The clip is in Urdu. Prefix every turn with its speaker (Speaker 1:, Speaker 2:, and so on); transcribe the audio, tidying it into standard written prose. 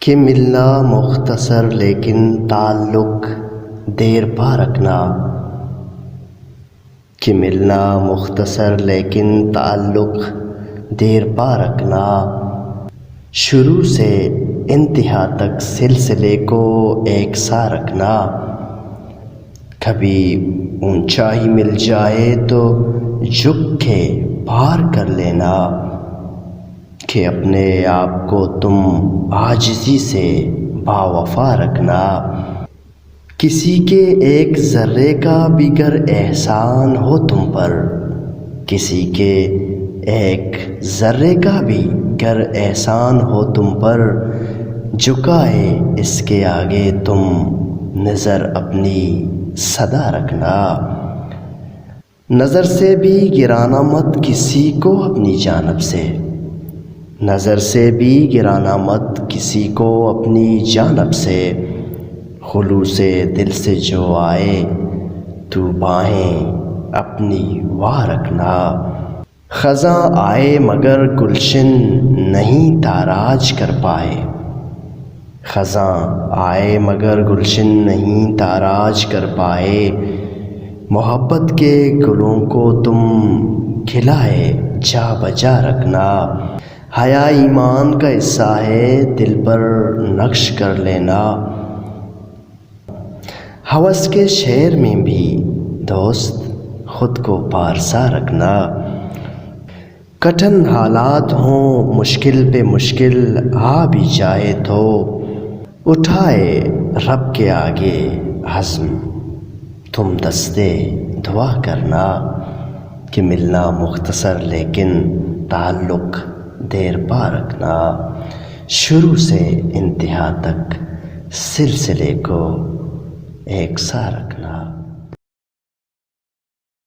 Speaker 1: کہ ملنا مختصر لیکن تعلق دیر پا رکھنا، کہ ملنا مختصر لیکن تعلق دیر پا رکھنا، شروع سے انتہا تک سلسلے کو ایک سا رکھنا، کبھی اونچائی مل جائے تو جھک کے پار کر لینا، کہ اپنے آپ کو تم عاجزی سے باوفا رکھنا، کسی کے ایک ذرے کا بھی گر احسان ہو تم پر، کسی کے ایک ذرے کا بھی گر احسان ہو تم پر، جھکائے اس کے آگے تم نظر اپنی صدا رکھنا، نظر سے بھی گرانا مت کسی کو اپنی جانب سے، نظر سے بھی گرانا مت کسی کو اپنی جانب سے، خلوص دل سے جو آئے تو باہیں اپنی وا رکھنا، خزاں آئے مگر گلشن نہیں تاراج کر پائے، خزاں آئے مگر گلشن نہیں تاراج کر پائے، محبت کے گلوں کو تم کھلائے جا بجا رکھنا، حیا ایمان کا حصہ ہے دل پر نقش کر لینا، ہوس کے شہر میں بھی دوست خود کو پارسا رکھنا، کٹھن حالات ہوں مشکل پہ مشکل آ بھی جائے تو، اٹھائے رب کے آگے عزم تم دستے دعا کرنا، کہ ملنا مختصر لیکن تعلق دیر پا رکھنا، شروع سے انتہا تک سلسلے کو ایک سا رکھنا۔